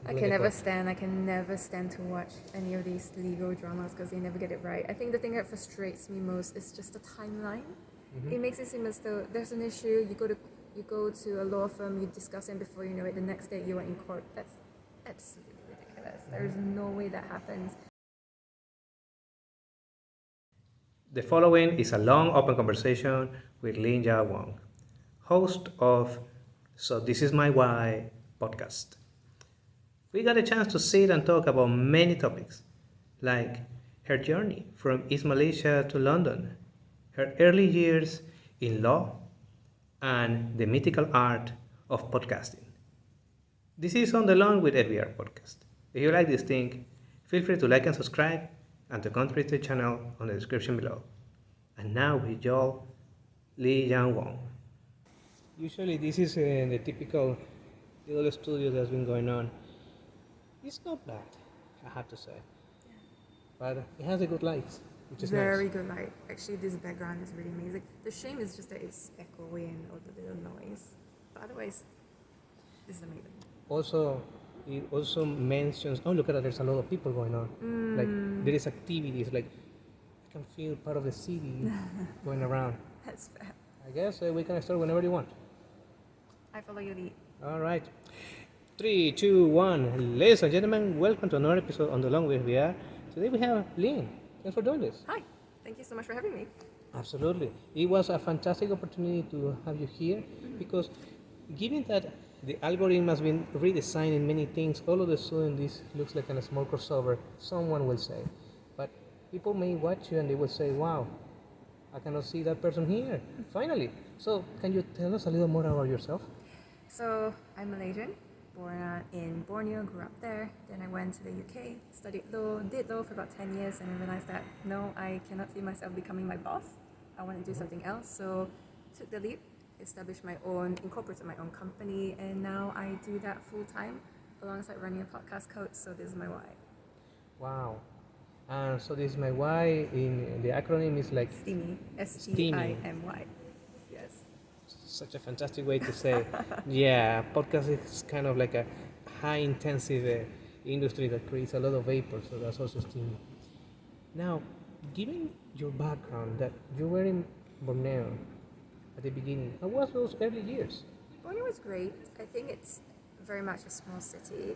I can never stand to watch any of these legal dramas because they never get it right. I think the thing that frustrates me most is just the timeline. It makes it seem as though there's an issue, you go to a law firm, you discuss it, and before you know it, the next day you are in court. That's absolutely ridiculous. There is no way that happens. The following is a long open conversation with Ling Yah Wong, host of So This Is My Why podcast. We got a chance to sit and talk about many topics, like her journey from East Malaysia to London, her early years in law, and the mythical art of podcasting. This is On the Lawn with FVR podcast. If you like this thing, feel free to like and subscribe and to contribute to the channel on the description below. And now with y'all, Ling Yah Wong. Usually this is the typical little studio that's been going on. It's not bad, I have to say. But it has a good lights, which is Very nice. good light. Actually, this background is really amazing. The shame is just that it's echoey and all the little noise. But otherwise, this is amazing. Also, it also mentions, oh look at that, there's a lot of people going on. Like there is activities, like I can feel part of the city going around. That's fair. I guess we can start whenever you want. I follow your lead. All right. 3, 2, 1. Ladies and gentlemen, welcome to another episode on The Long with FVR. Today we have Ling. Thanks for doing this. Hi. Thank you so much for having me. Absolutely. It was a fantastic opportunity to have you here because given that the algorithm has been redesigning many things, all of a sudden this looks like a small crossover, someone will say. But people may watch you and they will say, wow, I cannot see that person here. Finally. So can you tell us a little more about yourself? So, I'm Malaysian, born in Borneo, grew up there. Then I went to the UK, studied law, did law for about 10 years, and I realized that no, I cannot see myself becoming my boss. I want to do something else. So, took the leap, incorporated my own company, and now I do that full time alongside running a podcast called So This Is My Why. Wow. So this is my why in the acronym is like STIMY. STIMY. Yes. such a fantastic way to say. Yeah, podcast is kind of like a high intensive industry that creates a lot of vapor, so that's also steamy. Now, given your background that you were in Borneo at the beginning, how was those early years? Borneo was great. I think it's very much a small city,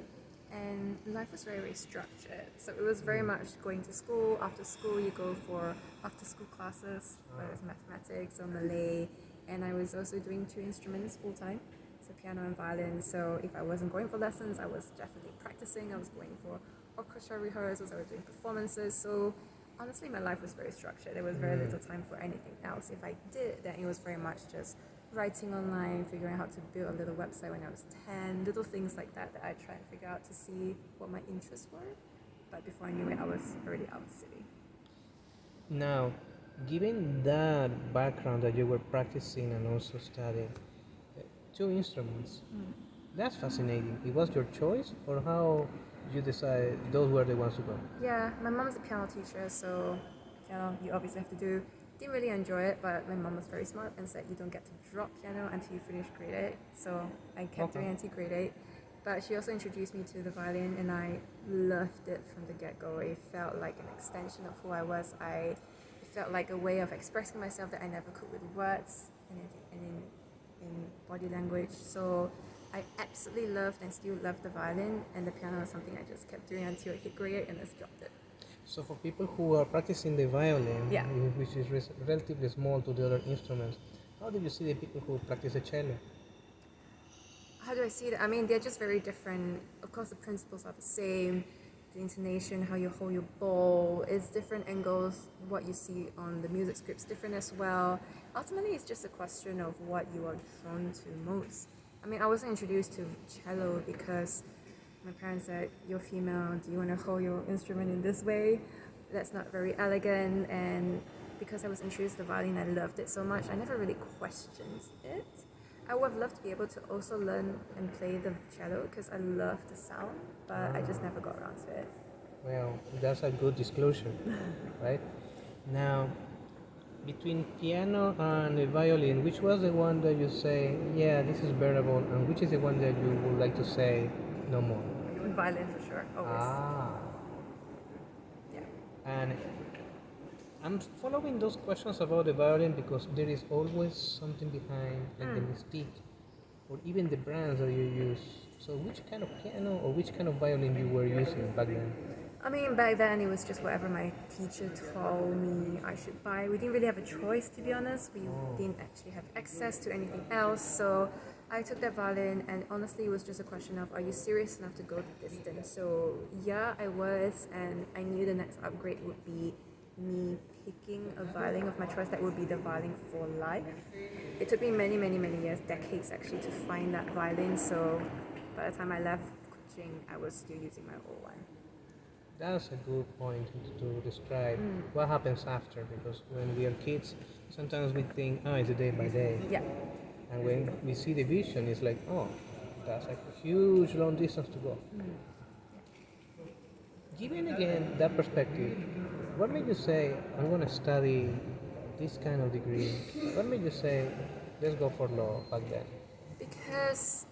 and life was very, very structured. So it was very much going to school. After school, you go for after-school classes, whether it's mathematics or Malay. And I was also doing 2 instruments full time, so piano and violin. So if I wasn't going for lessons, I was definitely practicing. I was going for orchestra rehearsals. I was doing performances. So honestly, my life was very structured. There was very little time for anything else. If I did, then it was very much just writing online, figuring out how to build a little website when I was 10, little things like that I tried to figure out to see what my interests were. But before I knew it, I was already out of the city. Now, given that background that you were practicing and also studying 2 instruments, that's fascinating. It was your choice, or how you decided those were the ones to go? Yeah, my mom's a piano teacher, so piano you obviously have to do. Didn't really enjoy it, but my mom was very smart and said you don't get to drop piano until you finish grade 8. So I kept doing until grade 8. But she also introduced me to the violin, and I loved it from the get-go. It felt like an extension of who I was. It felt like a way of expressing myself that I never could with words and in body language. So I absolutely loved and still love the violin, and the piano was something I just kept doing until I hit grade 8 and just dropped it. So for people who are practicing the violin, Yeah. which is relatively small to the other instruments, how do you see the people who practice the cello? How do I see that? I mean, they're just very different. Of course, the principles are the same. The intonation, how you hold your bow, is different angles. What you see on the music script's different as well. Ultimately, it's just a question of what you are drawn to most. I mean, I wasn't introduced to cello because my parents said, you're female, do you want to hold your instrument in this way? That's not very elegant. And because I was introduced to the violin, I loved it so much, I never really questioned it. I would have loved to be able to also learn and play the cello because I love the sound, but I just never got around to it. Well, that's a good disclosure, right? Now, between piano and the violin, which was the one that you say, yeah, this is bearable, and which is the one that you would like to say no more? violin for sure, always. Ah. Yeah. And I'm following those questions about the violin because there is always something behind, like the mystique, or even the brands that you use. So, which kind of piano or which kind of violin you were using back then? I mean, back then it was just whatever my teacher told me I should buy. We didn't really have a choice, to be honest. We didn't actually have access to anything else. So I took that violin, and honestly, it was just a question of, are you serious enough to go the distance? So yeah, I was, and I knew the next upgrade would be me picking a violin of my choice that would be the violin for life. It took me many, many, many years, decades actually, to find that violin. So by the time I left coaching, I was still using my old one. That's a good point to describe what happens after, because when we are kids, sometimes we think, oh, it's a day by day. Yeah. And when we see the vision, it's like, oh, that's a huge long distance to go. Given again that perspective, what made you say, I'm going to study this kind of degree? What made you say, let's go for law back then? Because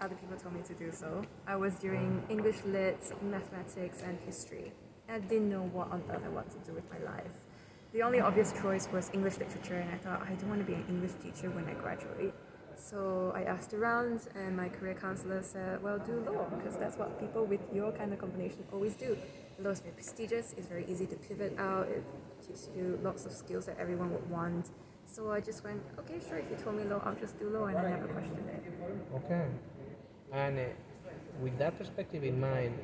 other people told me to do so. I was doing English Lit, mathematics, and history. I didn't know what on earth I wanted to do with my life. The only obvious choice was English literature, and I thought I don't want to be an English teacher when I graduate. So I asked around, and my career counselor said, well, do law, because that's what people with your kind of combination always do. Law is very prestigious, it's very easy to pivot out, it teaches you lots of skills that everyone would want. So I just went, okay, sure, if you told me law, I'll just do law, and I never questioned it. Okay. And with that perspective in mind,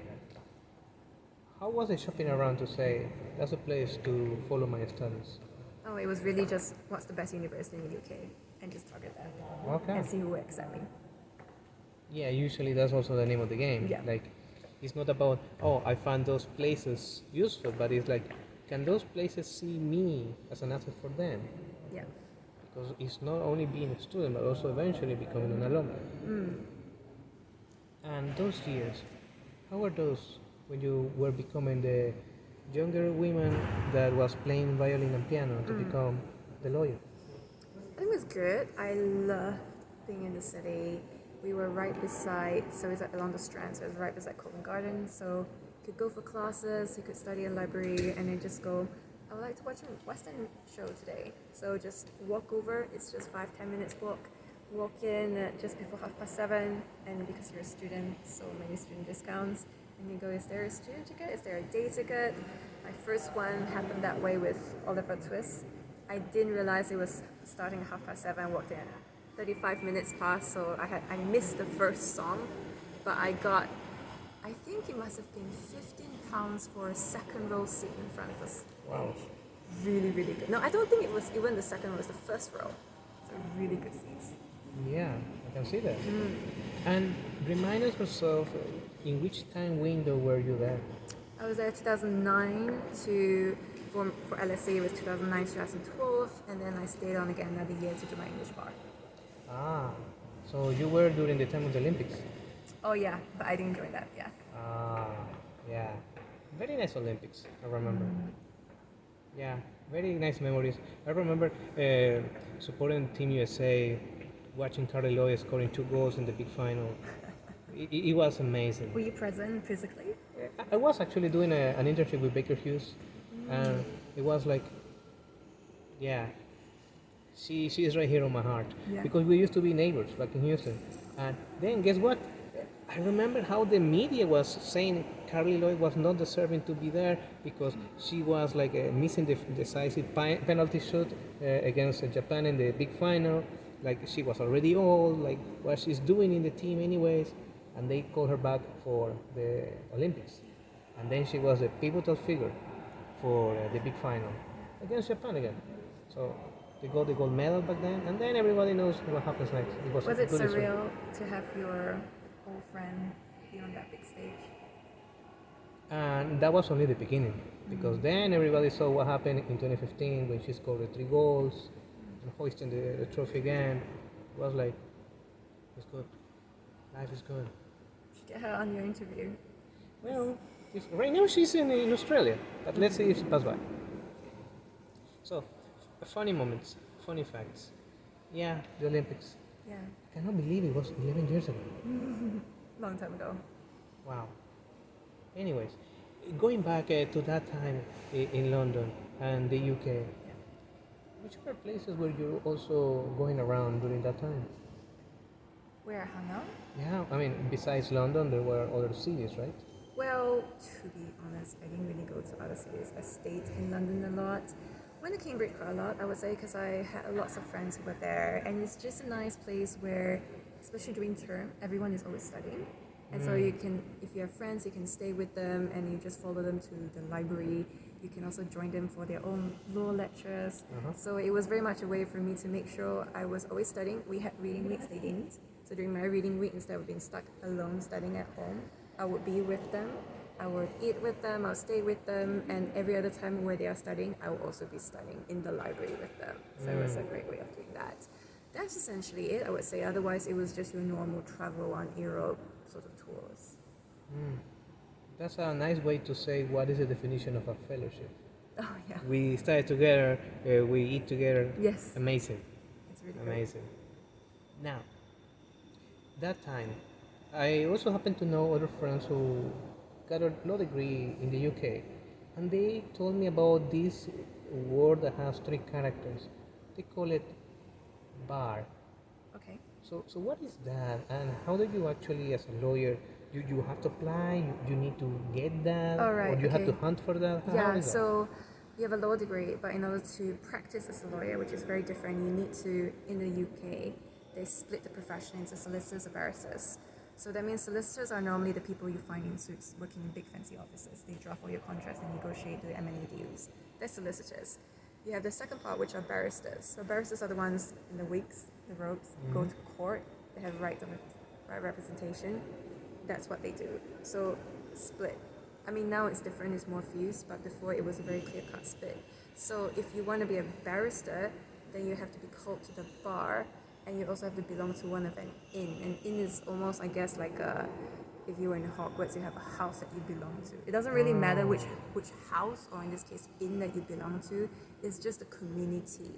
how was it shopping around to say, that's a place to follow my studies? Oh, it was really just what's the best university in the UK, and just target that Okay. and see who will accept me. Yeah, usually that's also the name of the game. Yeah. Like, it's not about, oh, I found those places useful, but it's like, can those places see me as an asset for them? Yeah. Because it's not only being a student, but also eventually becoming an alumni. And those years, how were those when you were becoming the younger woman that was playing violin and piano to become the lawyer? I think it was good. I loved being in the city. We were right beside, so it was along the Strand, so it was right beside Covent Garden. So you could go for classes, you could study in library, and then just go, I would like to watch a Western show today. So just walk over, it's just 5-10 minutes walk. Walk in just before 7:30, and because you're a student, so many student discounts. And you go, is there a student ticket? Is there a day ticket? My first one happened that way with Oliver Twist. I didn't realize it was starting at 7:30. I walked in 35 minutes past, so I missed the first song, but I got, I think it must have been £15 for a second row seat in front of us. Wow. Really, really good. No, I don't think it was even the second row, it was the first row. So really good seats. Yeah, I can see that. And remind us yourself, in which time window were you there? I was there 2009 to, for LSE it was 2009 to 2012, and then I stayed on again another year to do my English bar. Ah, so you were during the time of the Olympics. Oh yeah, but I didn't join that, yeah. Ah, yeah. Very nice Olympics, I remember. Yeah, very nice memories. I remember supporting Team USA, watching Carly Lloyd scoring 2 goals in the big final. It was amazing. Were you present physically? I was actually doing an internship with Baker Hughes, and it was like, yeah, she is right here on my heart. Yeah. Because we used to be neighbors back in Houston. And then guess what? I remember how the media was saying Carly Lloyd was not deserving to be there because she was like missing the decisive penalty shot against Japan in the big final. Like she was already old, like what she's doing in the team anyways. And they called her back for the Olympics. And then she was a pivotal figure for the big final against Japan again. So they got the gold medal back then, and then everybody knows what happens next. Was it good surreal to have your old friend be on that big stage? And that was only the beginning, because then everybody saw what happened in 2015 when she scored the 3 goals and hoisting the trophy again. It was like, it's good. Life is good. Get her on your interview. Well, right now she's in Australia, but let's see if she passes by. So, funny moments, funny facts. Yeah, the Olympics. Yeah, I cannot believe it was 11 years ago. long time ago. Wow. Anyways, going back to that time in London and the UK, Yeah. which other places were you also going around during that time? Where I hung out? Yeah, I mean, besides London, there were other cities, right? Well, to be honest, I didn't really go to other cities. I stayed in London a lot. Went to Cambridge quite a lot, I would say, because I had lots of friends who were there, and it's just a nice place where, especially during term, everyone is always studying, and so you can, if you have friends, you can stay with them, and you just follow them to the library. You can also join them for their own law lectures. Uh-huh. So it was very much a way for me to make sure I was always studying. We had reading weeks, they didn't. So during my reading week, instead of being stuck alone studying at home, I would be with them. I would eat with them, I would stay with them, and every other time where they are studying, I will also be studying in the library with them. So it was a great way of doing that. That's essentially it, I would say. Otherwise, it was just your normal travel on Europe sort of tours. That's a nice way to say what is the definition of a fellowship. Oh, yeah. We study together, we eat together. Yes. Amazing, It's really great. amazing. Now, that time, I also happen to know other friends who got a law degree in the UK, and they told me about this word that has three characters. They call it bar. Okay. So what is that, and how do you actually, as a lawyer, you have to apply? You need to get that, All right, or you have to okay. hunt for that? How Yeah, is that? so you have a law degree, but in order to practice as a lawyer, which is very different, you need to, in the UK, they split the profession into solicitors and barristers. So that means solicitors are normally the people you find in suits working in big fancy offices. They draft all your contracts and negotiate the M&A deals. They're solicitors. You have the second part, which are barristers. So barristers are the ones in the wigs, the robes, go to court. They have right representation. That's what they do. So split. I mean, now it's different, it's more fused, but before it was a very clear cut split. So if you want to be a barrister, then you have to be called to the bar, and you also have to belong to one of an inn. An inn is almost, I guess, like if you were in Hogwarts, you have a house that you belong to. It doesn't really matter which house, or in this case, inn that you belong to. It's just a community.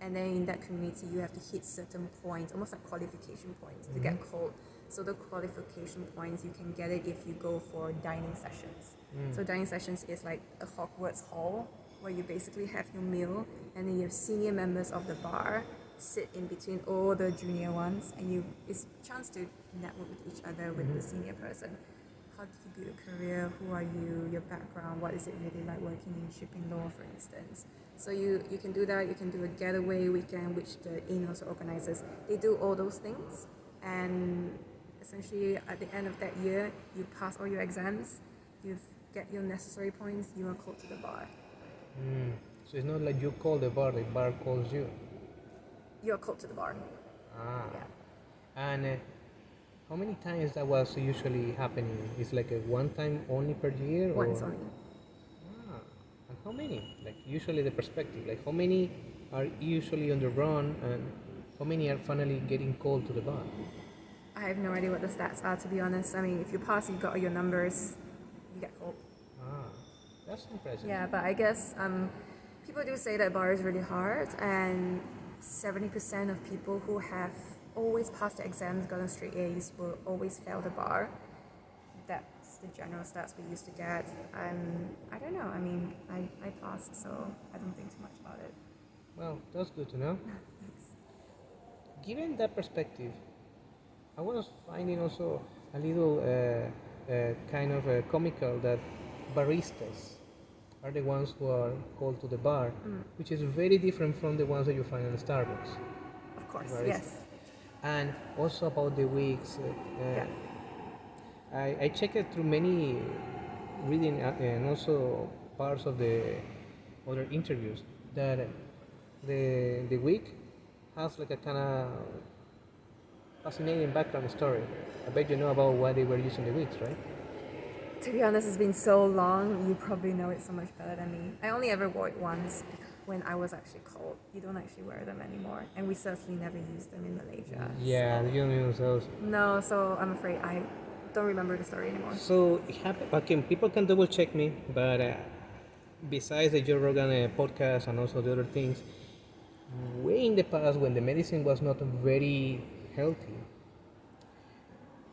And then in that community, you have to hit certain points, almost like qualification points, to get called. So the qualification points, you can get it if you go for dining sessions. So dining sessions is like a Hogwarts hall where you basically have your meal, and then you have senior members of the bar sit in between all the junior ones, and it's a chance to network with each other with the senior person. How did you build a career? Who are you? Your background? What is it really like working in shipping law, for instance? So you can do that. You can do a getaway weekend, which the inn also organizes. They do all those things, and essentially at the end of that year, you pass all your exams, you get your necessary points, you are called to the bar. So it's not like you call the bar calls you. You are called to the bar. Ah. Yeah. And how many times that was usually happening? It's like a one time only per year? Once or? only. Ah. And how many? Like usually the perspective. Like how many are usually on the run, and how many are finally getting called to the bar? I have no idea what the stats are, to be honest. I mean, if you pass, you got all your numbers, you get called. Ah. That's impressive. Yeah, but I guess people do say that bar is really hard, and 70% of people who have always passed the exams, gotten straight A's, will always fail the bar. That's the general stats we used to get. I don't know. I mean, I passed, so I don't think too much about it. Well, that's good to know. Thanks. Given that perspective, I was finding also a little kind of comical that baristas are the ones who are called to the bar, which is very different from the ones that you find in the Starbucks. Of course, Baristas. yes. And also about the weeks, Yeah. I checked it through many reading and also parts of the other interviews that the week has like a kind of fascinating background story. I bet you know about why they were using the wigs, right? To be honest, it's been so long, you probably know it so much better than me. I only ever wore it once when I was actually cold. You don't actually wear them anymore, and we certainly never use them in Malaysia. Yeah, so. you don't use those. No, so I'm afraid I don't remember the story anymore. So it happened. Okay, people can double check me, but besides the Joe Rogan podcast and also the other things, way in the past when the medicine was not very healthy,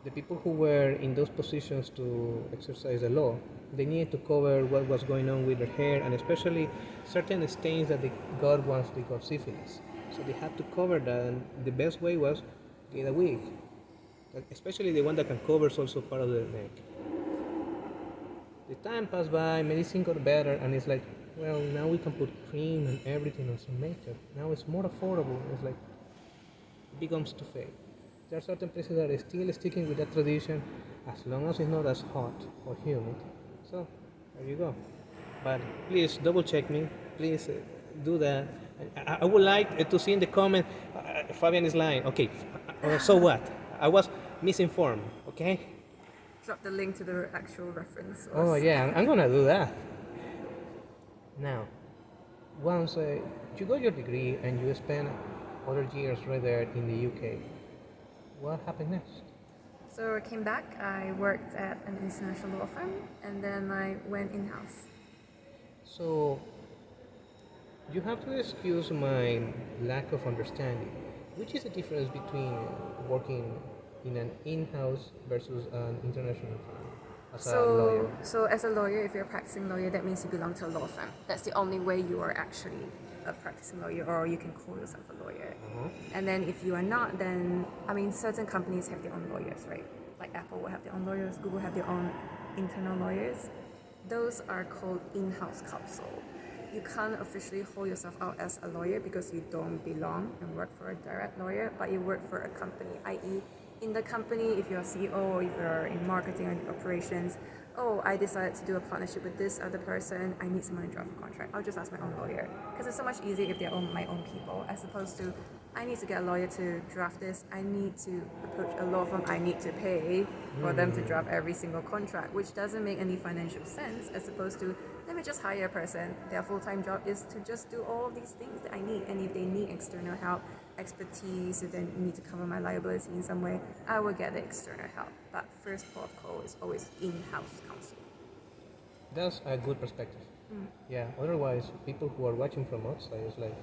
the people who were in those positions to exercise the law, they needed to cover what was going on with their hair, and especially certain stains that they got once they got syphilis. So they had to cover that, and the best way was get a wig, especially the one that can cover also part of the neck. The time passed by, medicine got better, and it's like, well, now we can put cream and everything on some makeup. Now it's more affordable. It's like, it becomes to fade. There are certain places that are still sticking with that tradition as long as it's not as hot or humid. So, there you go. But please double check me. Please do that. I would like to see in the comment, Fabian is lying. Okay, so what? I was misinformed, okay? Drop the link to the actual reference. Oh yeah, I'm gonna do that. Now, once you got your degree and you spent other years right there in the UK, what happened next? So I came back, I worked at an international law firm, and then I went in-house. So, you have to excuse my lack of understanding. Which is the difference between working in an in-house versus an international firm as a lawyer? So as a lawyer, if you're a practicing lawyer, that means you belong to a law firm. That's the only way you are actually a practicing lawyer, or you can call yourself a lawyer. And then if you are not, then, I mean, certain companies have their own lawyers, right? Like Apple will have their own lawyers, Google have their own internal lawyers. Those are called in-house counsel. You can't officially hold yourself out as a lawyer because you don't belong and work for a direct lawyer, but you work for a company, i.e. in the company, if you're a CEO or if you're in marketing and operations, oh, I decided to do a partnership with this other person, I need someone to draft a contract. I'll just ask my own lawyer. Because it's so much easier if they're my own people, as opposed to, I need to get a lawyer to draft this, I need to approach a law firm, I need to pay for them to draft every single contract, which doesn't make any financial sense, as opposed to, let me just hire a person. Their full-time job is to just do all of these things that I need, and if they need external help, expertise, if they need to cover my liability in some way, I will get the external help. But first port of call is always in-house counsel. That's a good perspective. Yeah, otherwise, people who are watching from outside is like,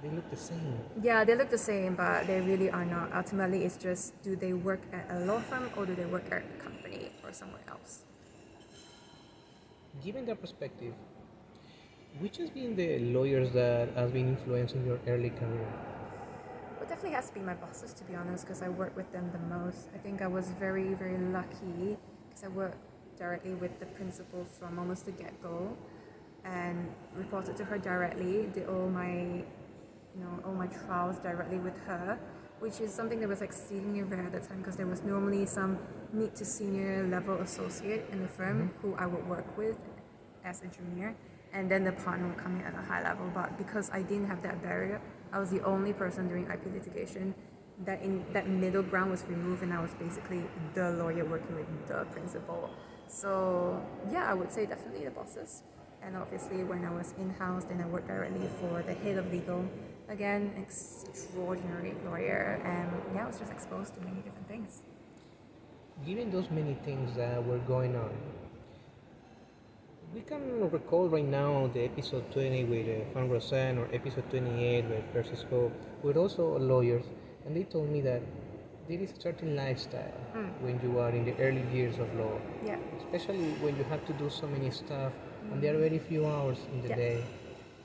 they look the same. Yeah, they look the same, but they really are not. Ultimately, it's just, do they work at a law firm or do they work at a company or somewhere else? Given that perspective, which has been the lawyers that has been influencing your early career? It definitely has to be my bosses, to be honest, because I work with them the most. I think I was very, very lucky because I worked directly with the principal from almost the get-go and reported to her directly, did all my trials directly with her, which is something that was exceedingly rare at the time because there was normally some mid to senior level associate in the firm who I would work with as a junior, and then the partner would come in at a high level. But because I didn't have that barrier, I was the only person during IP litigation that middle ground was removed, and I was basically the lawyer working with the principal. So yeah, I would say definitely the bosses. And obviously when I was in-house, then I worked directly for the head of legal. Again, extraordinary lawyer, and yeah, I was just exposed to many different things. Given those many things that were going on, we can recall right now the episode 20 with Juan Rosen or episode 28 with Percy Scope, who are also lawyers, and they told me that there is a certain lifestyle when you are in the early years of law, Yeah. especially when you have to do so many stuff and there are very few hours in the day.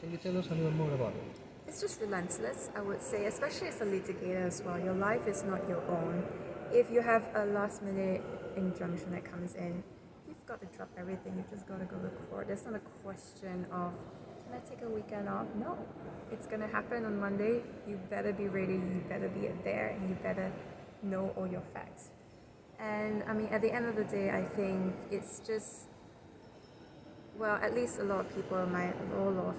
Can you tell us a little more about it? It's just relentless, I would say, especially as a litigator as well. Your life is not your own. If you have a last minute injunction that comes in, you've got to drop everything. You've just got to go to court. There's not a question of, can I take a weekend off? No. It's going to happen on Monday. You better be ready. You better be there, and you better know all your facts. And I mean, at the end of the day, I think it's just, well, at least a lot of people in my law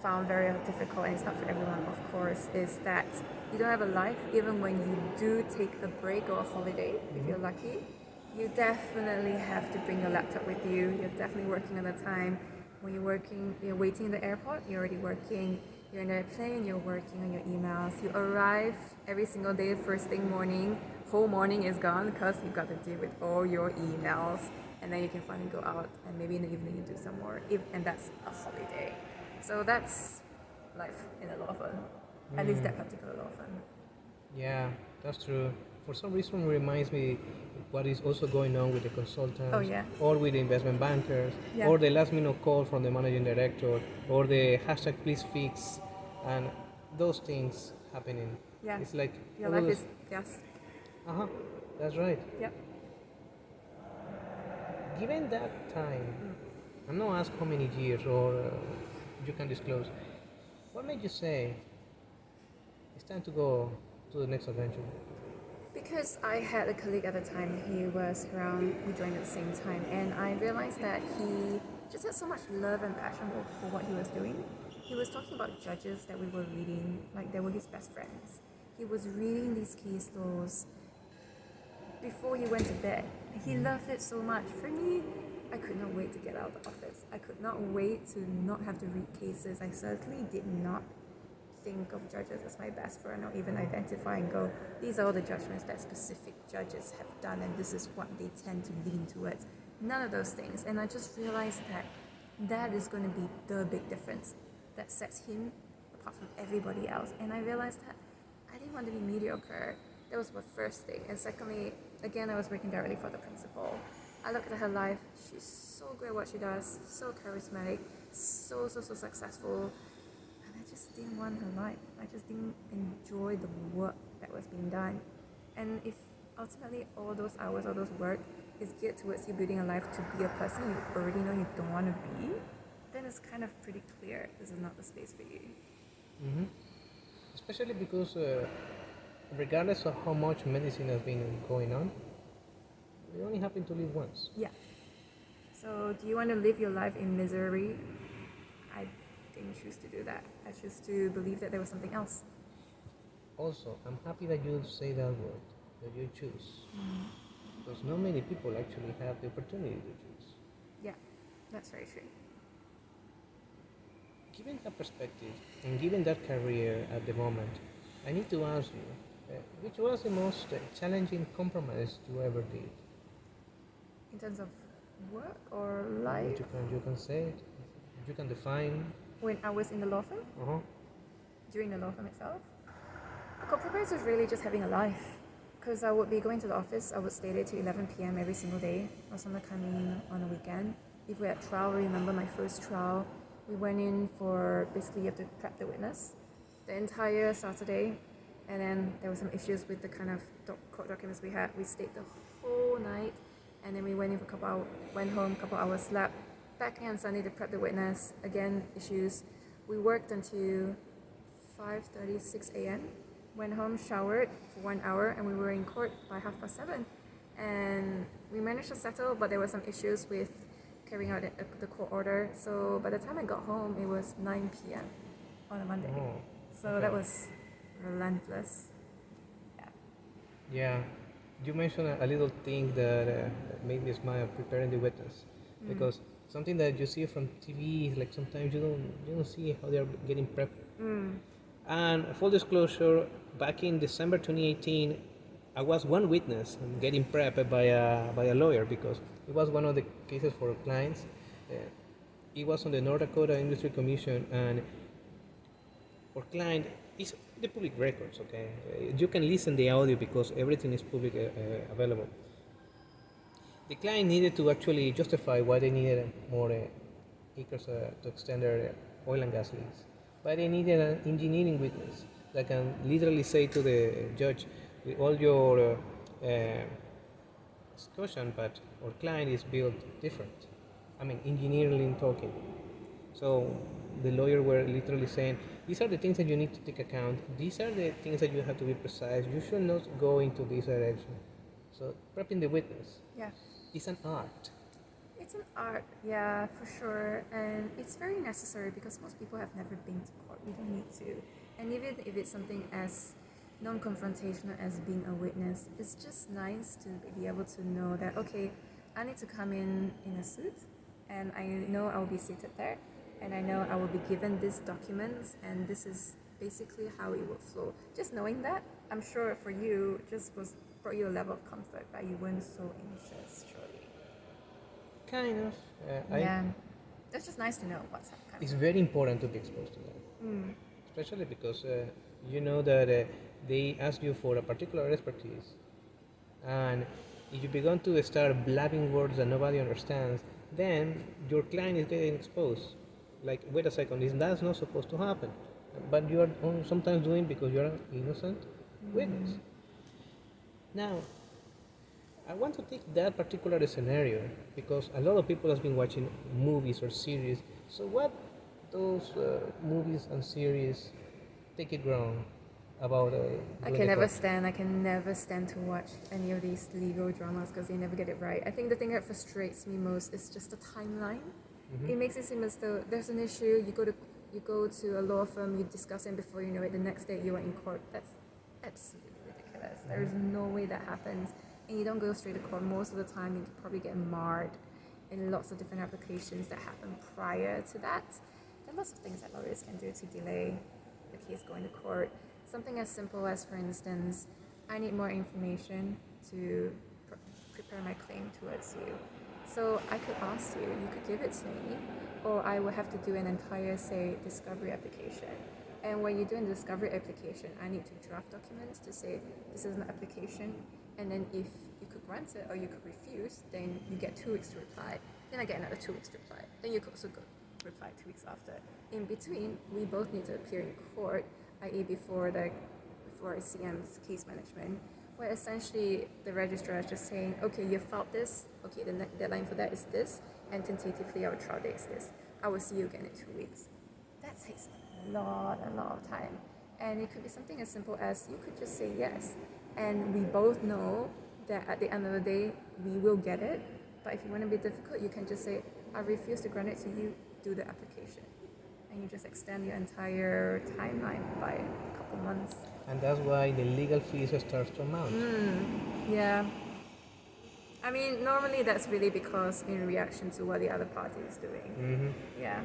found very difficult, and it's not for everyone, of course, is that you don't have a life. Even when you do take a break or a holiday, if you're lucky, you definitely have to bring your laptop with you. You're definitely working all the time. When you're waiting in the airport, you're already working. You're in the plane, you're working on your emails. You arrive every single day, first thing morning. Whole morning is gone because you've got to deal with all your emails. And then you can finally go out, and maybe in the evening you do some more, and that's a holiday. So that's life in a law firm, at least that particular law firm. Yeah, that's true. for some reason reminds me what is also going on with the consultants Oh, yeah. or with the investment bankers Yeah. or the last minute call from the managing director or the hashtag please fix and those things happening. Yeah. It's like Your all life those, is, yes. uh-huh, that's right. Yep. Given that time, I'm not asked how many years or you can disclose, what made you say it's time to go to the next adventure? Because I had a colleague at the time, he was around, we joined at the same time, and I realized that he just had so much love and passion for what he was doing. He was talking about judges that we were reading, like they were his best friends. He was reading these case laws before he went to bed. He loved it so much. For me, I could not wait to get out of the office. I could not wait to not have to read cases. I certainly did not think of judges as my best friend or even identify and go, these are all the judgments that specific judges have done and this is what they tend to lean towards. None of those things. And I just realized that that is going to be the big difference that sets him apart from everybody else. And I realized that I didn't want to be mediocre. That was my first thing. And secondly, again, I was working directly for the principal. I looked at her life. She's so great at what she does, so charismatic, so successful. And I just didn't want her life. I just didn't enjoy the work that was being done. And if ultimately all those hours, all those work is geared towards you building a life to be a person you already know you don't want to be, then it's kind of pretty clear this is not the space for you. Mm-hmm. Especially because regardless of how much medicine has been going on, we only happen to live once. Yeah. So do you want to live your life in misery? I didn't choose to do that. I chose to believe that there was something else. Also, I'm happy that you say that word, that you choose. Because not many people actually have the opportunity to choose. Yeah, that's very true. Given that perspective and given that career at the moment, I need to ask you, which was the most challenging compromise you ever did? In terms of work or life? You can say it, you can define. When I was in the law firm, Uh-huh. during the law firm itself, a compromise was really just having a life. Because I would be going to the office, I would stay there till 11 p.m. every single day. Or sometimes come in on a weekend. If we had trial, I remember my first trial, we went in for, basically you have to prep the witness the entire Saturday. And then there were some issues with the kind of court documents we had. We stayed the whole night. And then we went in for a couple hours, went home, a couple hours, slept. Back in on Sunday to prep the witness. Again, issues. We worked until 5:30, 6 a.m. Went home, showered for 1 hour, and we were in court by 7:30. And we managed to settle, but there were some issues with carrying out the court order. So by the time I got home, it was 9 p.m. on a Monday. Oh, So okay. that was relentless. Yeah. Yeah, you mentioned a little thing that made me smile preparing the witness, because something that you see from TV is like sometimes you don't see how they are getting prepped. And full disclosure, back in December 2018, I was one witness getting prepped by a lawyer because it was one of the cases for clients. It was on the North Dakota Industry Commission, and our client is the public records. Okay, you can listen the audio because everything is public available. The client needed to actually justify why they needed more acres to extend their oil and gas lease. But they needed an engineering witness that can literally say to the judge, with all your discussion, but our client is built different. I mean, engineering talking. So the lawyer were literally saying, these are the things that you need to take account. These are the things that you have to be precise. You should not go into this direction. So prepping the witness Yeah. is an art. It's an art, yeah, for sure. And it's very necessary because most people have never been to court. You don't need to. And even if it's something as non-confrontational as being a witness, it's just nice to be able to know that, okay, I need to come in a suit and I know I will be seated there and I know I will be given these documents and this is basically how it will flow. Just knowing that, I'm sure for you, just brought you a level of comfort that you weren't so anxious, surely. Kind of. Yeah, that's just nice to know what's happening. It's very important to be exposed to that. Especially because you know that they ask you for a particular expertise And if you begin to start blabbing words that nobody understands, then your client is getting exposed. Like, wait a second, that's not supposed to happen. But you are sometimes doing because you are an innocent witness. Now, I want to take that particular scenario because a lot of people have been watching movies or series. So what those movies and series take it wrong about I doing can the never court? stand. I can never stand to watch any of these legal dramas because they never get it right. I think the thing that frustrates me most is just the timeline. It makes it seem as though there's an issue. You go to a law firm, you discuss it, before you know it, the next day you are in court. That's absolutely ridiculous. There is no way that happens, and you don't go straight to court. Most of the time, you could probably get marred in lots of different applications that happen prior to that. There are lots of things that lawyers can do to delay the case going to court. Something as simple as, for instance, I need more information to prepare my claim towards you. So I could ask you could give it to me, or I would have to do an entire, say, discovery application. And when you do a discovery application, I need to draft documents to say this is an application, and then if you could grant it or you could refuse, then you get 2 weeks to reply. Then I get another 2 weeks to reply. Then you could also reply 2 weeks after. In between, we both need to appear in court, i.e. before CM's case management, where essentially the registrar is just saying, okay, you filed this, okay, the deadline for that is this, and tentatively our trial date is this. I will see you again in 2 weeks. That takes a lot of time. And it could be something as simple as you could just say yes. And we both know that at the end of the day, we will get it. But if you want to be difficult, you can just say, I refuse to grant it to you, do the application. And you just extend your entire timeline by a couple months. And that's why the legal fees starts to amount. Yeah. I mean, normally that's really because in reaction to what the other party is doing. Yeah.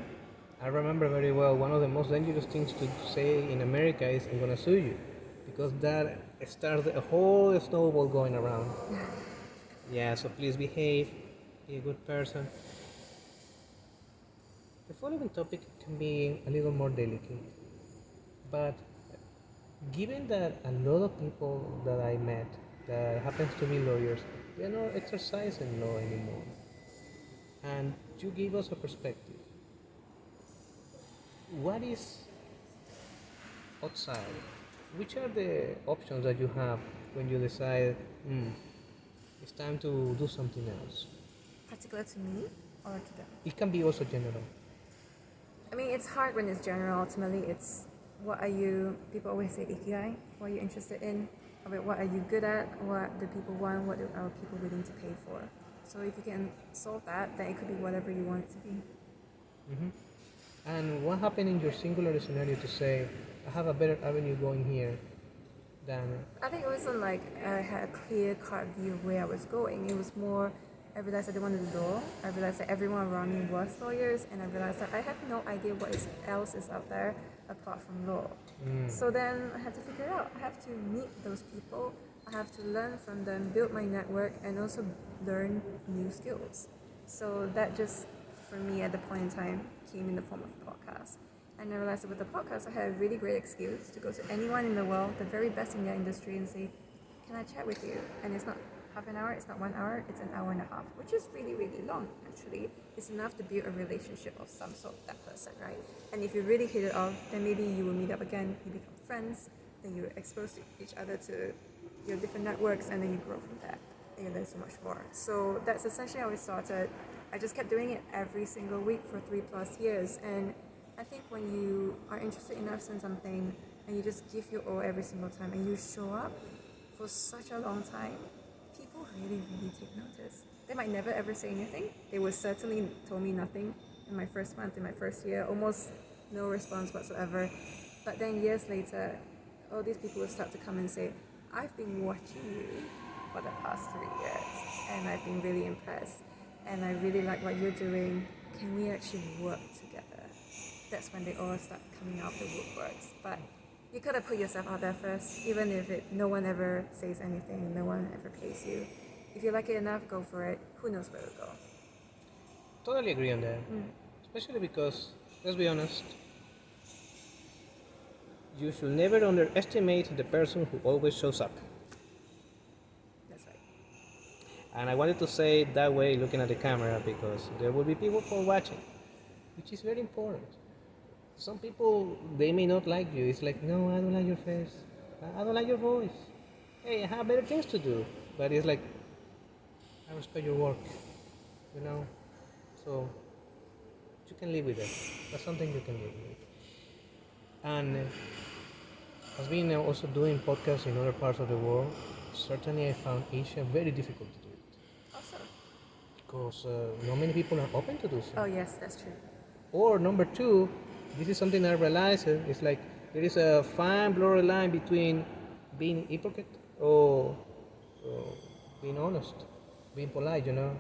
I remember very well one of the most dangerous things to say in America is I'm gonna sue you, because that starts a whole snowball going around. Yeah, so please behave, be a good person. The following topic can be a little more delicate, but given that a lot of people that I met that happens to be lawyers, they are not exercising law anymore, and you give us a perspective. What is outside? Which are the options that you have when you decide, it's time to do something else? Particular to me or to them? It can be also general. I mean, it's hard when it's general. Ultimately, it's what are you, people always say ikigai, what are you interested in? What are you good at? What do people want? What are people willing to pay for? So if you can solve that, then it could be whatever you want it to be. And what happened in your singular scenario to say, I have a better avenue going here than... I think it wasn't like I had a clear-cut view of where I was going. It was more, I realized I didn't want to do law. I realized that everyone around me was lawyers, and I realized that I have no idea what else is out there apart from law. So then I had to figure it out. I have to meet those people. I have to learn from them, build my network, and also learn new skills. So that just, for me at the point in time, came in the form of a podcast. And I realized that with the podcast, I had a really great excuse to go to anyone in the world, the very best in their industry, and say, can I chat with you? And it's not half an hour, it's not 1 hour, it's an hour and a half, which is really, really long, actually. It's enough to build a relationship of some sort with that person, right? And if you really hit it off, then maybe you will meet up again, you become friends, then you're exposed to each other, to your different networks, and then you grow from that, and you learn so much more. So that's essentially how it started. I just kept doing it every single week for 3+ years, and I think when you are interested enough in something and you just give your all every single time and you show up for such a long time, people really, really take notice. They might never ever say anything. They would certainly told me nothing in my first month, in my first year, almost no response whatsoever. But then years later, all these people will start to come and say, I've been watching you for the past 3 years and I've been really impressed and I really like what you're doing. Can we actually work together? That's when they all start coming out of the woodworks. But you gotta put yourself out there first, even if no one ever says anything, no one ever pays you. If you like it enough, go for it. Who knows where to go? Totally agree on that. Especially because, let's be honest, you should never underestimate the person who always shows up. That's right. And I wanted to say it that way, looking at the camera, because there will be people for watching, which is very important. Some people, they may not like you. It's like, no, I don't like your face. I don't like your voice. Hey, I have better things to do. But it's like, I respect your work, you know? So you can live with it. That's something you can live with. And as being also doing podcasts in other parts of the world, certainly I found Asia very difficult to do it. Also. Because not many people are open to do so. Oh yes, that's true. Or number two, this is something I realized, it's like there is a fine blurry line between being hypocrite or being honest, being polite, you know.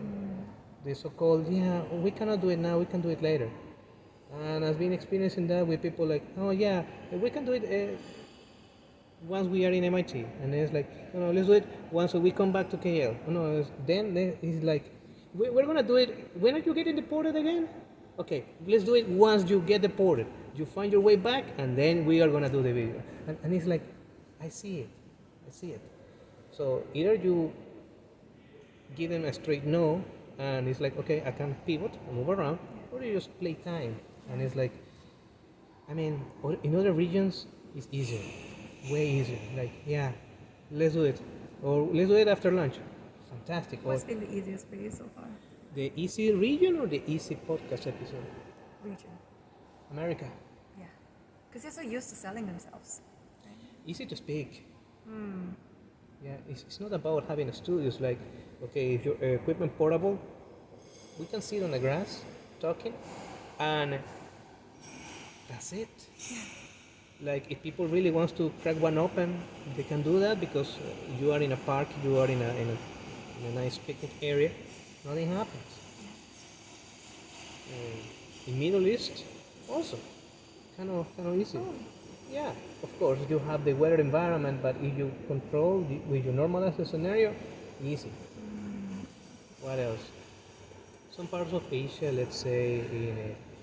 The so-called, yeah, we cannot do it now, we can do it later. And I've been experiencing that with people like, oh yeah, we can do it once we are in MIT. And then it's like, no, let's do it once we come back to KL. No, then it's like, we're gonna do it, when are you getting deported again? Okay, let's do it once you get deported. You find your way back, and then we are gonna do the video. And it's like, I see it. So either you give them a straight no, and it's like, okay, I can pivot and move around, or you just play time. And it's like, I mean, in other regions, it's easier, way easier. Like, yeah, let's do it. Or let's do it after lunch. Fantastic. What's been the easiest for you so far? The easy region or the easy podcast episode? Region. America. Yeah. Because they're so used to selling themselves. Right? Easy to speak. Yeah, it's not about having a studio. It's like, okay, if your equipment portable, we can sit on the grass talking, and that's it. Like, if people really wants to crack one open, they can do that, because you are in a park, you are in a nice picnic area, nothing happens. In Middle East, also, kind of easy. Yeah, of course, you have the weather environment, but if you control with your normalize the scenario, easy. What else? Some parts of Asia, let's say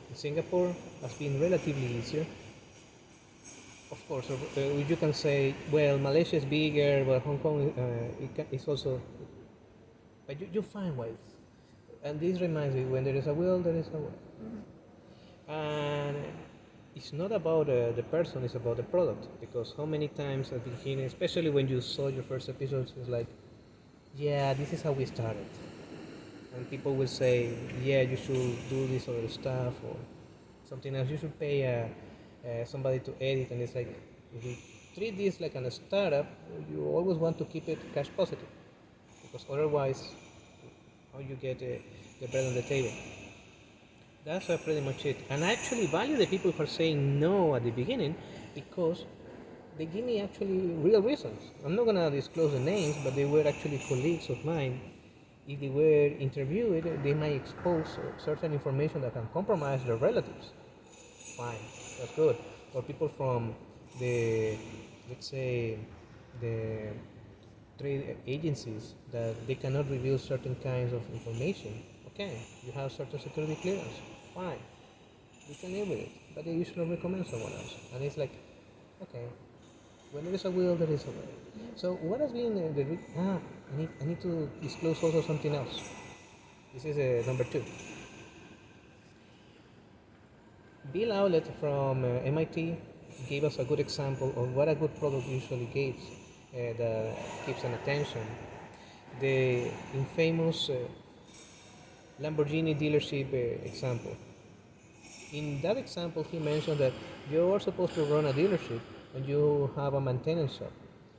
in Singapore, has been relatively easier. Of course, you can say, well, Malaysia is bigger, but Hong Kong is also. But you find ways. And this reminds me, when there is a will, there is a way. And it's not about the person, it's about the product. Because how many times at the beginning, especially when you saw your first episodes, it's like, yeah, this is how we started. And people will say, yeah, you should do this other stuff or something else. You should pay somebody to edit. And it's like, if you treat this like a startup, you always want to keep it cash positive. Because otherwise, how you get the bread on the table. That's pretty much it. And I actually value the people who are saying no at the beginning, because they give me actually real reasons. I'm not going to disclose the names, but they were actually colleagues of mine. If they were interviewed, they might expose certain information that can compromise their relatives. Fine, that's good. Or people from the, let's say, the trade agencies, that they cannot reveal certain kinds of information. Okay, you have certain security clearance. Fine, you can live with it, but they usually recommend someone else. And it's like, okay, when there is a will, there is a way. So what has been I need to disclose also something else. This is number 2. Bill Howlett from MIT gave us a good example of what a good product usually gives, that keeps an attention. The infamous Lamborghini dealership example. In that example, he mentioned that you are supposed to run a dealership and you have a maintenance shop.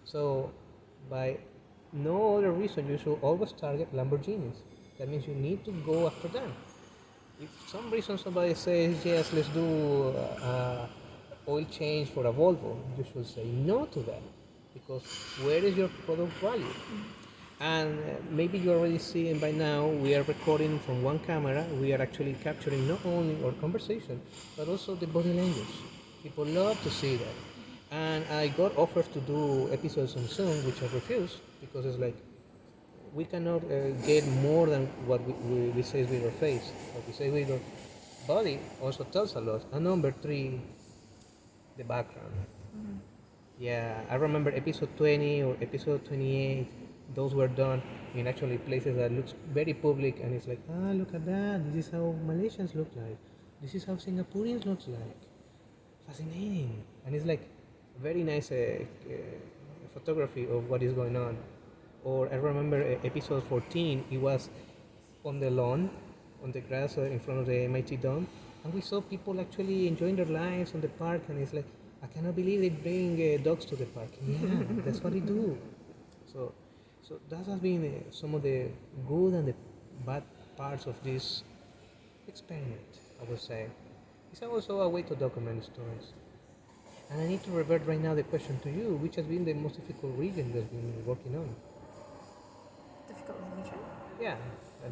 So, by no other reason, you should always target Lamborghinis. That means you need to go after them. If for some reason somebody says, yes, let's do oil change for a Volvo, you should say no to that, because where is your product value? And maybe you're already seeing by now, we are recording from one camera. We are actually capturing not only our conversation, but also the body language. People love to see that. And I got offers to do episodes on Zoom, which I refused, because it's like, we cannot get more than what we say with our face. What we say with our body also tells a lot. And number 3, the background. Yeah, I remember episode 20 or episode 28. those were done in actually places that looks very public, and it's like, look at that, this is how Malaysians look like, this is how Singaporeans looks like. Fascinating. And it's like very nice photography of what is going on. Or I remember episode 14, it was on the lawn, on the grass in front of the MIT dome, and we saw people actually enjoying their lives on the park, and it's like, I cannot believe they bring dogs to the park. Yeah, that's what they do. So, so that has been some of the good and the bad parts of this experiment, I would say. It's also a way to document stories. And I need to revert right now the question to you, which has been the most difficult region that you've been working on? Difficult region? Yeah,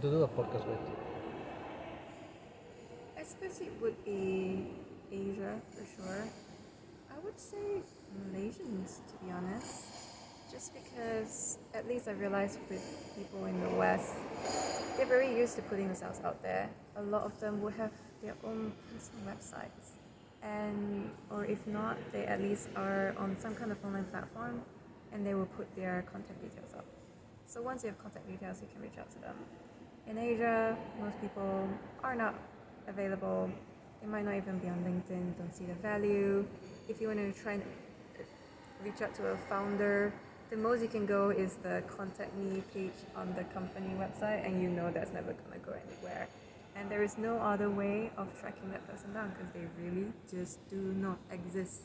to do a podcast with. I suppose it would be Asia for sure. I would say Malaysians, to be honest. Just because, at least I realized with people in the West, they're very used to putting themselves out there. A lot of them will have their own personal websites. And, or if not, they at least are on some kind of online platform and they will put their contact details up. So once you have contact details, you can reach out to them. In Asia, most people are not available. They might not even be on LinkedIn, don't see the value. If you want to try and reach out to a founder, the most you can go is the contact me page on the company website, and you know that's never going to go anywhere. And there is no other way of tracking that person down because they really just do not exist.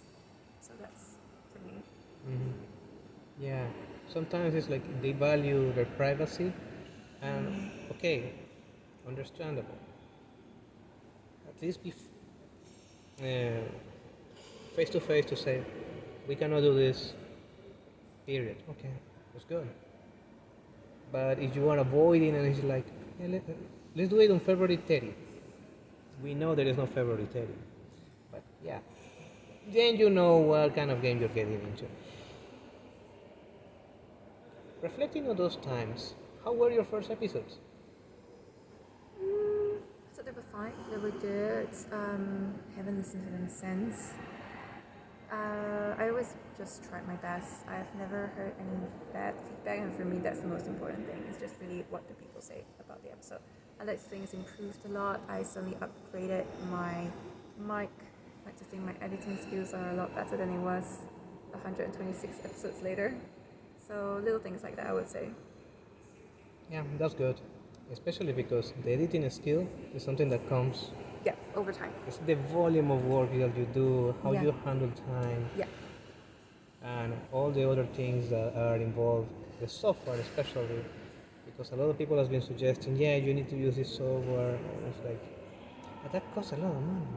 So that's for me. Mm-hmm. Yeah, sometimes it's like they value their privacy, and okay, understandable. At least be face to face to say, we cannot do this, period. Okay, that's good. But if you are avoiding and it's like, yeah, let's do it on February 30th. We know there is no February 30th. But yeah, then you know what kind of game you're getting into. Reflecting on those times, how were your first episodes? So they were fine, they were good. Haven't listened to them since. I always just tried my best. I've never heard any bad feedback, and for me, that's the most important thing. It's just really what the people say about the episode. I like to think it's improved a lot. I suddenly upgraded my mic. I like to think my editing skills are a lot better than it was 126 episodes later. So little things like that, I would say. Yeah, that's good. Especially because the editing skill is something that comes. Yeah, over time. It's the volume of work that you do, how Yeah. you handle time, Yeah. and all the other things that are involved, the software especially, because a lot of people has been suggesting, yeah, you need to use this software, and it's like, but that costs a lot of money.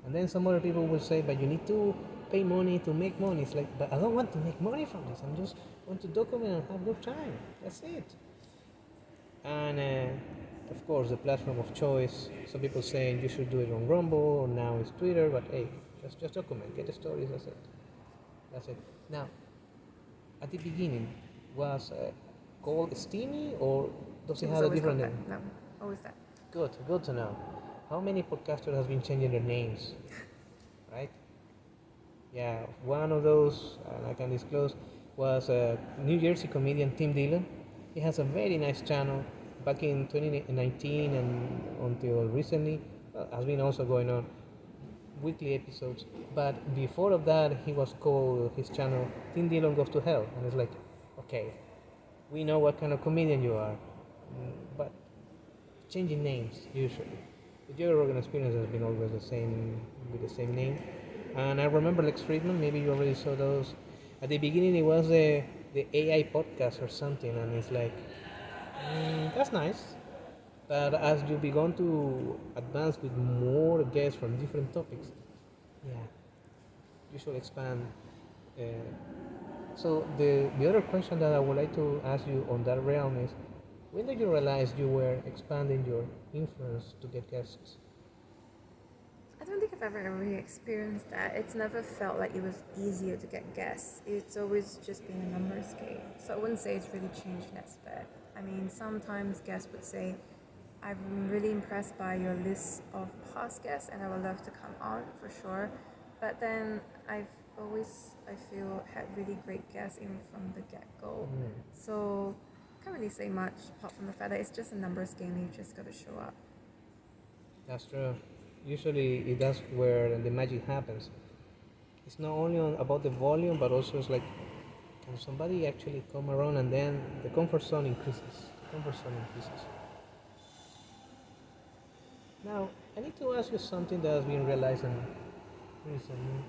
And then some other people will say, but you need to pay money to make money. It's like, but I don't want to make money from this. I just want to document and have good time. That's it. And of course, the platform of choice. Some people saying you should do it on Rumble or now it's Twitter, but hey, just document, get the stories. That's it. That's it. Now, at the beginning, was called Steamy or does It it was have a always different called that. name? No, always that. Good to know. How many podcasters has been changing their names, right? Yeah, one of those, and I can disclose, was a New Jersey comedian Tim Dillon. He has a very nice channel back in 2019 and until recently. Has been also going on weekly episodes. But before of that, he was called his channel Tim Dillon Goes to Hell, and it's like, okay, we know what kind of comedian you are, but changing names usually. The Joe Rogan experience has been always the same with the same name. And I remember Lex Friedman. Maybe you already saw those. At the beginning, it was the AI podcast or something, and it's like that's nice. But as you begin to advance with more guests from different topics, yeah, you should expand. Uh, so the other question that I would like to ask you on that realm is, when did you realize you were expanding your influence to get guests? I don't think I've ever really experienced that. It's never felt like it was easier to get guests. It's always just been a numbers game. So I wouldn't say it's really changed in that aspect. I mean, sometimes guests would say, I'm really impressed by your list of past guests and I would love to come on for sure. But then I've always, I feel, had really great guests even from the get-go. So Can't really say much apart from the fact that it's just a numbers game. You just got to show up. That's true. Usually, that's where the magic happens. It's not only about the volume, but also it's like, can somebody actually come around, and then the comfort zone increases. The comfort zone increases. Now, I need to ask you something that has been realizing recently.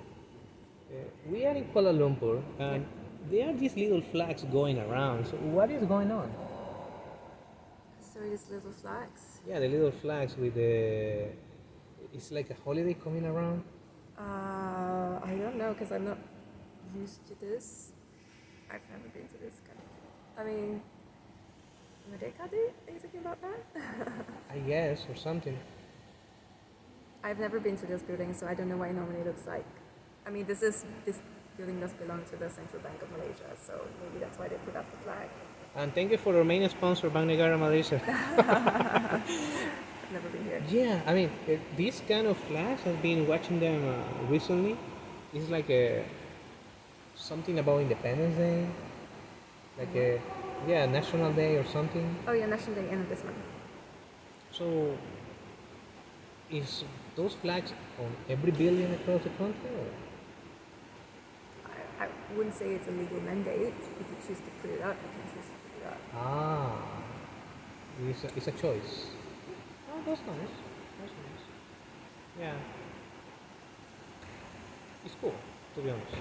We are in Kuala Lumpur, and there are these little flags going around. So, what is going on? So these little flags. Yeah, the little flags with the. It's like a holiday coming around. I don't know because I'm not used to this. I've never been to this kind of. I mean, Merdeka Day? Are you talking about that? I guess, or something. I've never been to this building, so I don't know what it normally looks like. I mean, this building does belong to the Central Bank of Malaysia, so maybe that's why they put up the flag. And thank you for our main sponsor, Bank Negara Malaysia. I've never been here. Yeah, I mean, these kind of flags, I've been watching them recently. It's like something about Independence Day, like National Day or something. Oh yeah, National Day, end of this month. So, is those flags on every building across the country? Or? I wouldn't say it's a legal mandate. If you choose to put it up, you can choose to put it up. Ah, it's a choice. Oh, that's nice. That's nice. Yeah. It's cool, to be honest.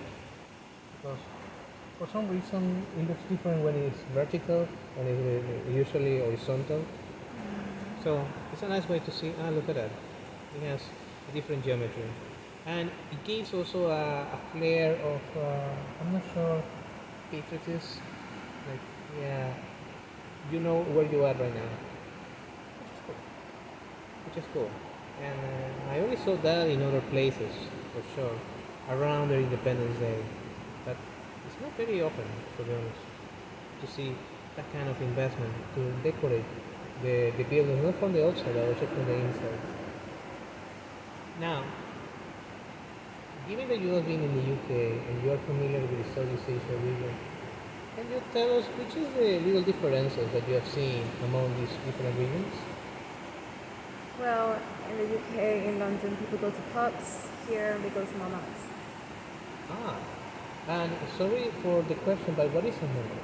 Because for some reason it looks different when it's vertical and it's usually horizontal. So it's a nice way to see, look at that. It has a different geometry. And it gives also a flair of, I'm not sure, patriotism. Like, yeah, you know where you are right now. Which is cool. And I only saw that in other places, for sure, around their Independence Day. But it's not very often, to be honest, to see that kind of investment to decorate the buildings, not from the outside, but also from the inside. Now, given that you have been in the UK and you are familiar with the Southeast Asia region, can you tell us which is the little differences that you have seen among these different regions? Well, in the UK, in London, people go to pubs. Here, they go to mamas. Ah, and sorry for the question, but what is a mama?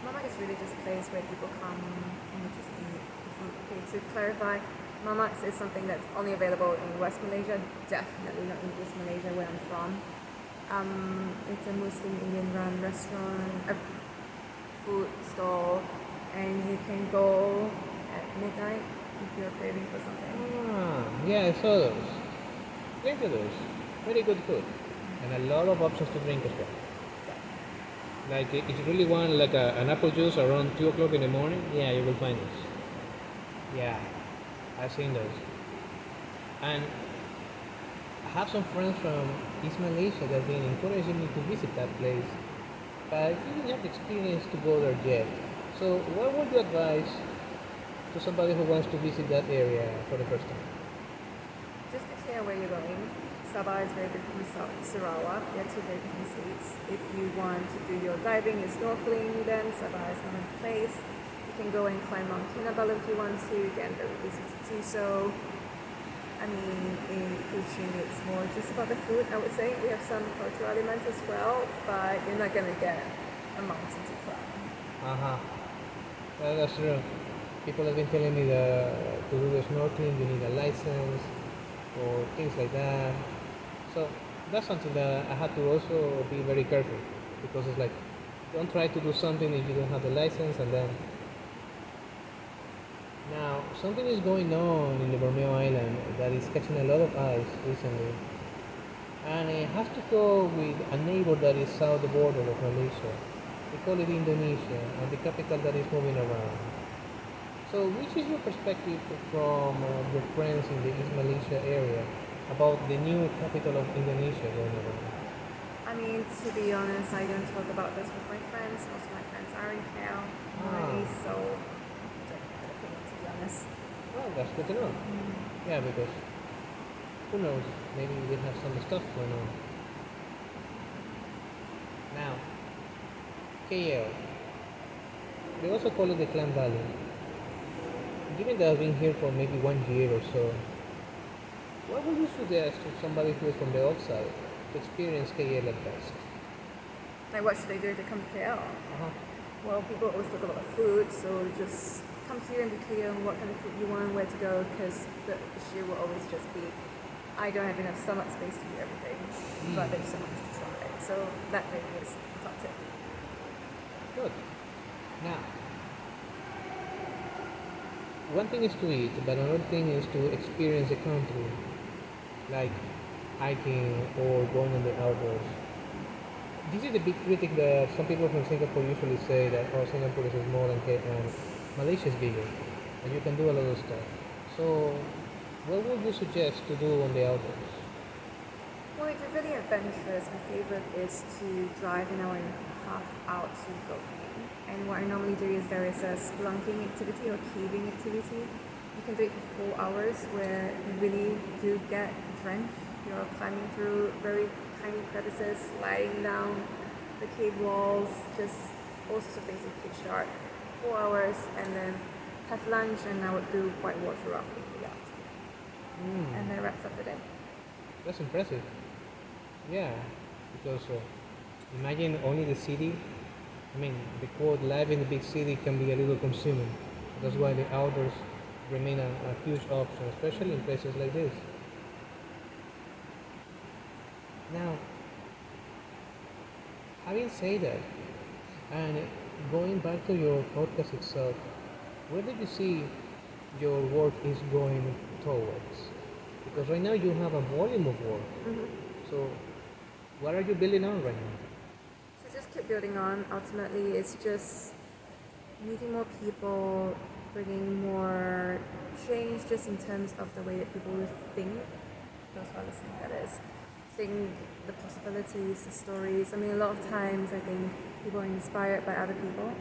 Mama is really just a place where people come and they just eat the food. Okay, to clarify, Mama is something that's only available in West Malaysia, definitely not in East Malaysia where I'm from. It's a Muslim Indian run restaurant, a food stall, and you can go at midnight if you're craving for something. Ah, yeah, I saw those. Plenty of those. Very good food. And a lot of options to drink as well. Like, if you really want like an apple juice around 2 o'clock in the morning, yeah, you will find those. Yeah, I've seen those. And I have some friends from East Malaysia that have been encouraging me to visit that place. But I didn't have the experience to go there yet. So what would you advise to somebody who wants to visit that area for the first time? Just to clear where you're going, Sabah is very different from Sarawak. They're two very different states. If you want to do your diving, your snorkeling, then Sabah is not a place. You can go and climb Mount Kinabalu if you want to, get very easy to do so. I mean, in Kuching, it's more just about the food, I would say. We have some cultural elements as well, but you're not going to get a mountain to climb. Uh-huh. Well, that's true. People have been telling me that to do the snorkeling you need a license or things like that. So that's something that I had to also be very careful, because it's like, don't try to do something if you don't have the license. And then now something is going on in the Borneo island that is catching a lot of eyes recently, and it has to go with a neighbor that is south the border of Malaysia. We call it Indonesia, and the capital that is moving around. So which is your perspective from your friends in the East Malaysia area about the new capital of Indonesia going around? I mean, to be honest, I don't talk about this with my friends. Most of my friends are in KL already, so I don't have an opinion, to be honest. Well, that's good to know. Yeah, because who knows? Maybe we have some stuff going on. Now, KL. They also call it the Clan Valley. Given that I've been here for maybe 1 year or so, what would you suggest to somebody who is from the outside to experience KL at best? Like, what should they do to come to KL? Uh-huh. Well, people always talk about food, so just come here and be clear on what kind of food you want, where to go, because the issue will always just be, I don't have enough stomach space to do everything, but there's so much to try. So that really is the top tip. Good. Now, one thing is to eat, but another thing is to experience the country, like hiking or going in the outdoors. This is the big critic that some people from Singapore usually say that, oh, Singapore is small and Malaysia is bigger, and you can do a lot of stuff. So, what would you suggest to do on the outdoors? Well, if you're really adventurous, my favorite is to drive an hour and a half out to Borneo. And what I normally do is there is a spelunking activity or caving activity. You can do it for 4 hours where you really do get drenched. You're climbing through very tiny crevices, sliding down the cave walls, just all sorts of things you could start. 4 hours and then have lunch, and I would do whitewater rafting in the afternoon. And that wraps up the day. That's impressive. Yeah, because imagine only the city. I mean, the quote, life in the big city can be a little consuming. That's why the outdoors remain a huge option, especially in places like this. Now, having said that, and going back to your podcast itself, where did you see your work is going towards? Because right now you have a volume of work. So, what are you building on right now? So just keep building on. Ultimately, it's just meeting more people, bringing more change just in terms of the way that people think. Those who are listening, that is. Think the possibilities, the stories. I mean, a lot of times I think people are inspired by other people,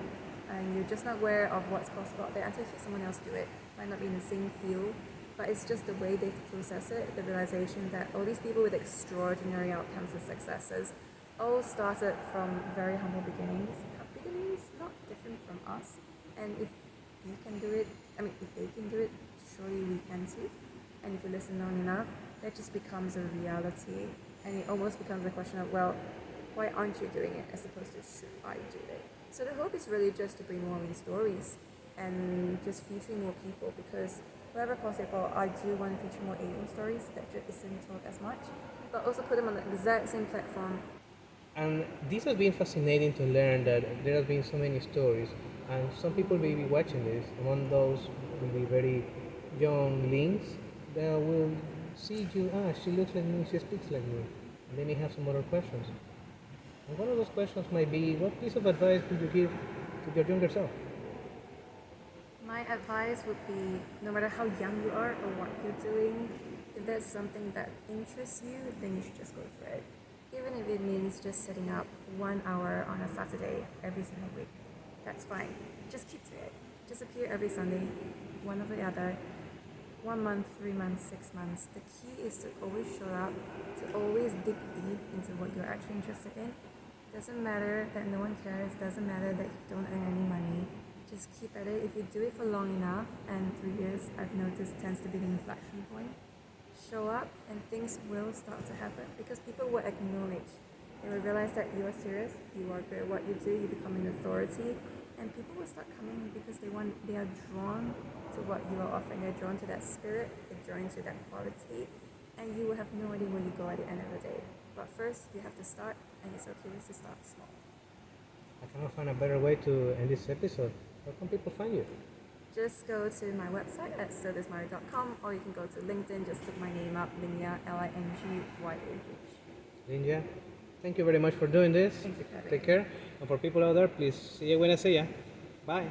and you're just not aware of what's possible out there until you see someone else do it. Might not be in the same field, but it's just the way they process it, the realization that all these people with extraordinary outcomes and successes all started from very humble beginnings. Beginnings not different from us, and if you can do it, I mean, if they can do it, surely we can too. And if you listen long enough, that just becomes a reality, and it almost becomes a question of, well, why aren't you doing it, as opposed to should I do it? So the hope is really just to bring more of these stories and just featuring more people, because wherever possible, I do want to feature more Asian stories that just isn't told as much, but also put them on the exact same platform. And this has been fascinating to learn that there have been so many stories, and some people may be watching this. Among those will be very young links that will see you. Ah, she looks like me, she speaks like me, and they may have some other questions. And one of those questions might be, what piece of advice would you give to your younger self? My advice would be, no matter how young you are or what you're doing, if there's something that interests you, then you should just go for it. Even if it means just setting up 1 hour on a Saturday every single week, that's fine. Just keep to it. Just appear every Sunday, one or the other. 1 month, 3 months, 6 months. The key is to always show up, to always dig deep into what you're actually interested in. Doesn't matter that no one cares, doesn't matter that you don't earn any money. Just keep at it. If you do it for long enough, and 3 years I've noticed tends to be the inflection point, show up and things will start to happen, because people will acknowledge. They will realize that you are serious, you are good at what you do, you become an authority, and people will start coming because they are drawn to what you are offering. They're drawn to that spirit, they're drawn to that quality, and you will have no idea where you go at the end of the day. But first, you have to start, and it's okay to start small. I cannot find a better way to end this episode. Where can people find you? Just go to my website at sodasmari.com, or you can go to LinkedIn, just look my name up, Ling Yah, Lingyah. Ling Yah, thank you very much for doing this. Thank you for having Take care. And for people out there, please see you when I see ya. Bye.